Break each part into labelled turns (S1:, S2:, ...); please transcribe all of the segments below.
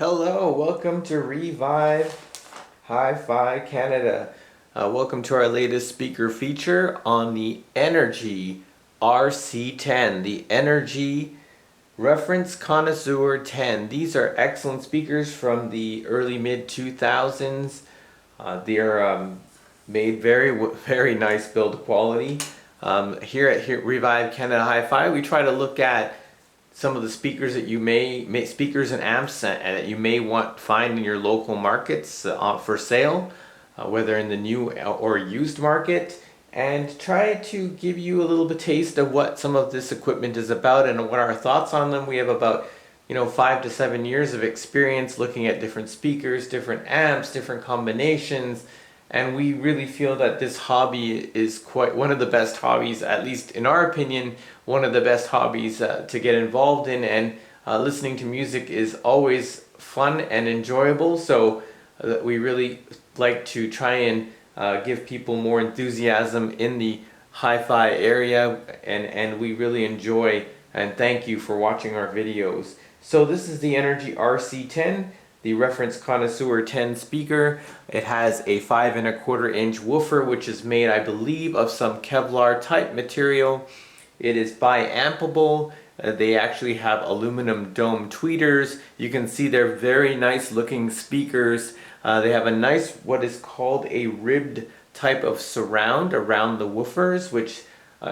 S1: Hello, welcome to Revive Hi-Fi Canada. Welcome to our latest speaker feature on the Energy RC-10, the Energy Reference Connoisseur 10. These are excellent speakers from the early mid-2000s. They're made very nice build quality. Here at Revive Canada Hi-Fi, we try to look at some of the speakers that you speakers and amps that you may find in your local markets for sale, whether in the new or used market, and try to give you a little bit taste of what some of this equipment is about and what our thoughts on them. We have about 5 to 7 years of experience looking at different speakers, different amps, different combinations, and we really feel that this hobby is quite one of the best hobbies, at least in our opinion, one of the best hobbies to get involved in, and listening to music is always fun and enjoyable, so we really like to try and give people more enthusiasm in the hi-fi area, and we really enjoy and thank you for watching our videos. So this is the Energy RC-10, the Reference Connoisseur 10 speaker. It has a 5 1/4 inch woofer, which is made, I believe, of some Kevlar type material. It is bi-ampable. They actually have aluminum dome tweeters. You can see they're very nice looking speakers. They have a nice, what is called a ribbed type of surround around the woofers, which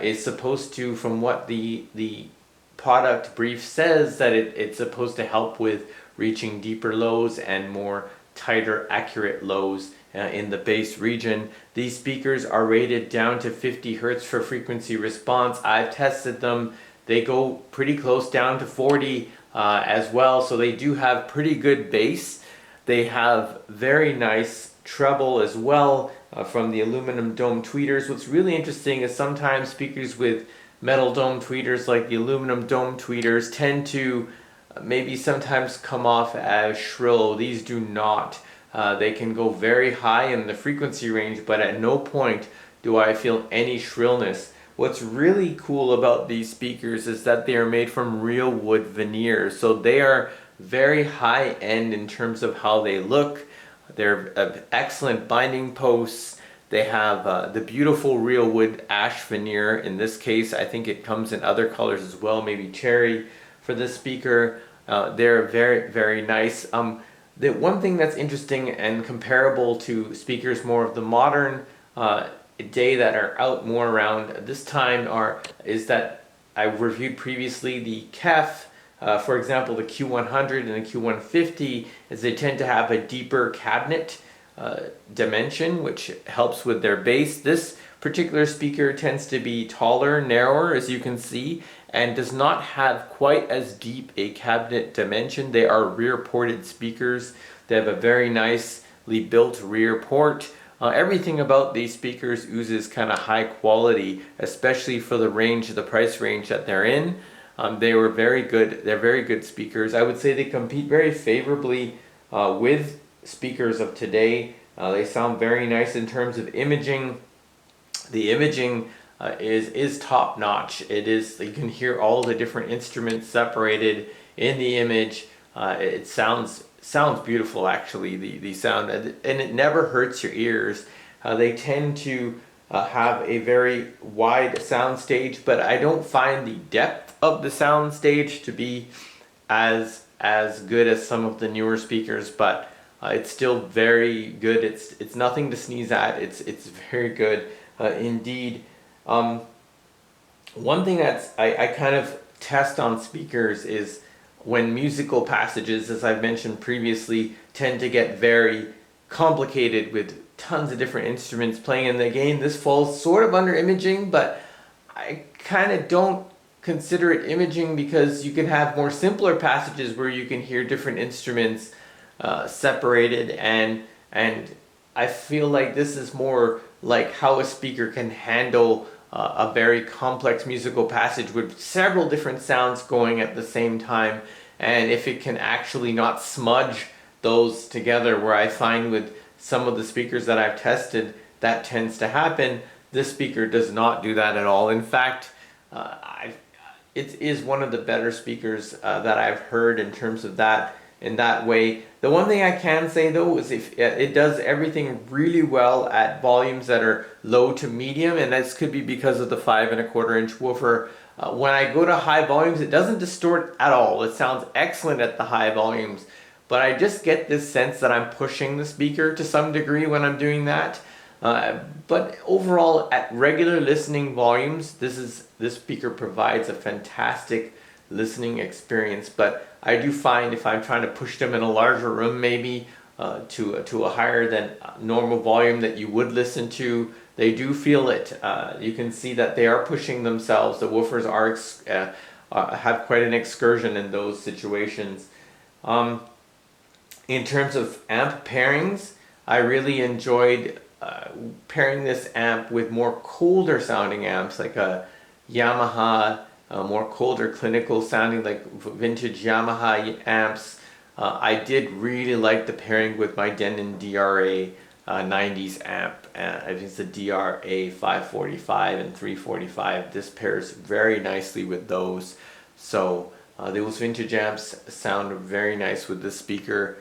S1: is supposed to, from what the product brief says, that it's supposed to help with reaching deeper lows and more tighter, accurate lows in the bass region. These speakers are rated down to 50 Hertz for frequency response. I've tested them. They go pretty close down to 40 as well, so they do have pretty good bass. They have very nice treble as well from the aluminum dome tweeters. What's really interesting is sometimes speakers with metal dome tweeters, like the aluminum dome tweeters, tend to maybe sometimes come off as shrill. These do not. They can go very high in the frequency range, but at no point do I feel any shrillness. What's really cool about these speakers is that they are made from real wood veneers, so they are very high end in terms of how they look. They're excellent binding posts. They have the beautiful real wood ash veneer. In this case, I think it comes in other colors as well, maybe cherry for this speaker. They're very nice. The one thing that's interesting and comparable to speakers more of the modern day that are out more around this time is that I reviewed previously the KEF. For example, the Q100 and the Q150, is they tend to have a deeper cabinet dimension, which helps with their bass. This particular speaker tends to be taller, narrower, as you can see, and does not have quite as deep a cabinet dimension. They are rear ported speakers. They have a very nicely built rear port. Everything about these speakers oozes kind of high quality, especially for the range, the price range that they're in. They were very good. They're very good speakers. I would say they compete very favorably with speakers of today. They sound very nice in terms of imaging. The imaging is top notch. It is, you can hear all the different instruments separated in the image. It sounds beautiful, actually, the sound, and it never hurts your ears. They tend to have a very wide sound stage, but I don't find the depth of the sound stage to be as good as some of the newer speakers, but it's still very good. It's nothing to sneeze at. It's very good indeed. One thing that's I kind of test on speakers is when musical passages, as I've mentioned previously, tend to get very complicated with tons of different instruments playing. And again, this falls sort of under imaging, but I kind of don't consider it imaging, because you can have more simpler passages where you can hear different instruments separated, and I feel like this is more like how a speaker can handle a very complex musical passage with several different sounds going at the same time, and if it can actually not smudge those together, where I find with some of the speakers that I've tested that tends to happen. This speaker does not do that at all. In fact, it is one of the better speakers that I've heard in terms of that. in that way. The one thing I can say though is if it does everything really well at volumes that are low to medium, and this could be because of the 5¼ inch woofer. When I go to high volumes, it doesn't distort at all. It sounds excellent at the high volumes, but I just get this sense that I'm pushing the speaker to some degree when I'm doing that. But overall, at regular listening volumes, this speaker provides a fantastic listening experience. But I do find if I'm trying to push them in a larger room, maybe to a higher than normal volume that you would listen to, they do feel it. You can see that they are pushing themselves. The woofers have quite an excursion in those situations. In terms of amp pairings, I really enjoyed pairing this amp with more colder sounding amps, like a Yamaha, more colder clinical sounding, like vintage Yamaha amps. I did really like the pairing with my Denon DRA 90s amp. I think it's the DRA 545 and 345. This pairs very nicely with those. So those vintage amps sound very nice with this speaker.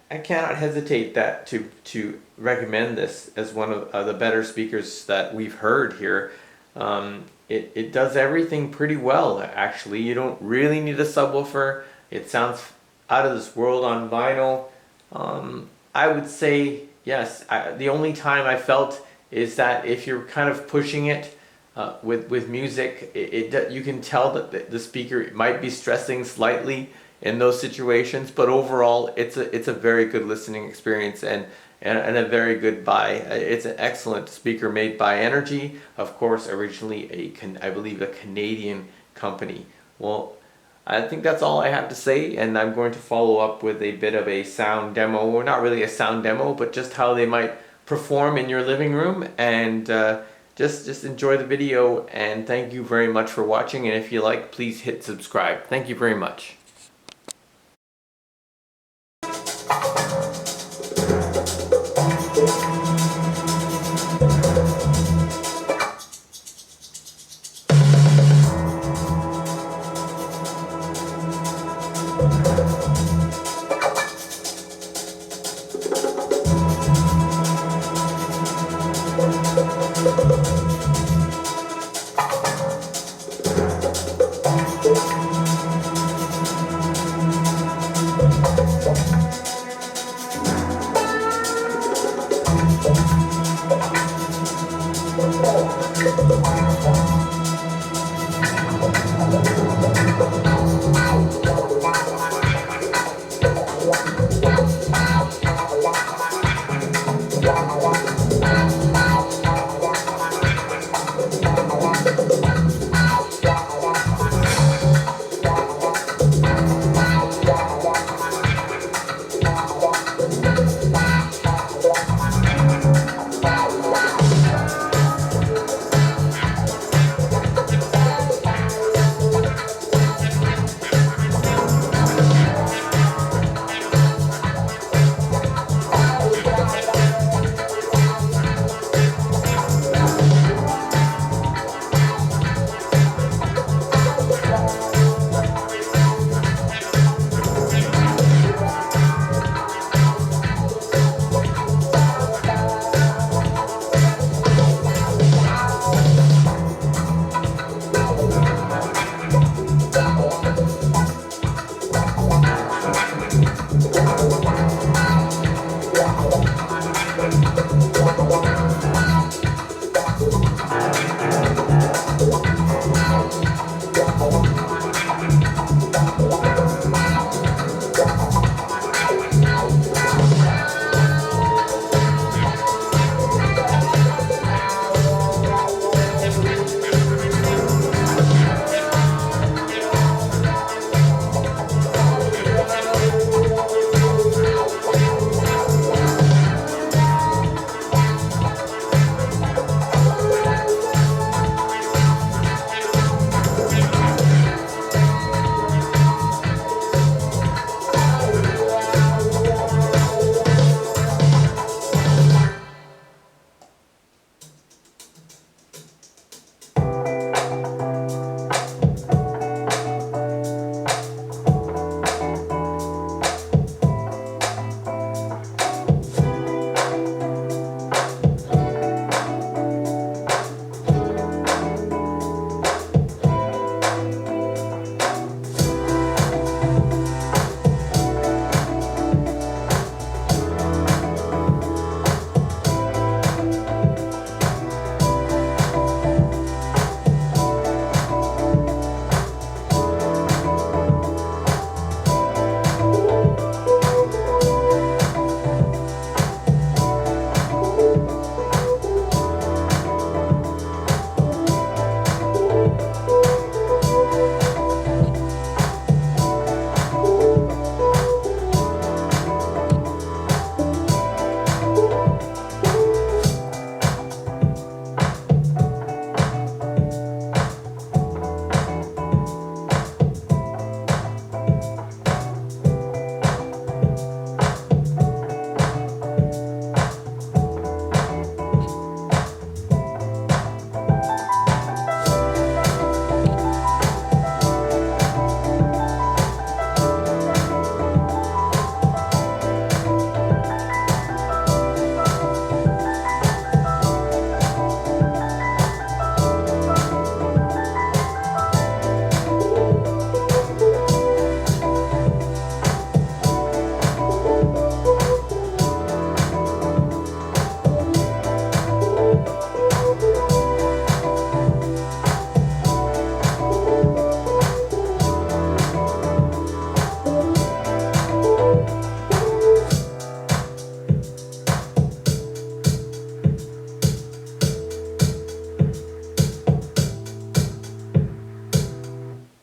S1: I cannot hesitate to recommend this as one of the better speakers that we've heard here. It does everything pretty well, actually. You don't really need a subwoofer. It sounds out of this world on vinyl. I would say yes. The only time I felt is that if you're kind of pushing it with music, you can tell that the speaker might be stressing slightly in those situations, but overall it's a very good listening experience and a very good buy. It's an excellent speaker made by Energy, of course, originally I believe a Canadian company. Well, I think that's all I have to say, and I'm going to follow up with a bit of a sound demo, or not really a sound demo, but just how they might perform in your living room. And just enjoy the video, and thank you very much for watching, and if you like, please hit subscribe. Thank you very much.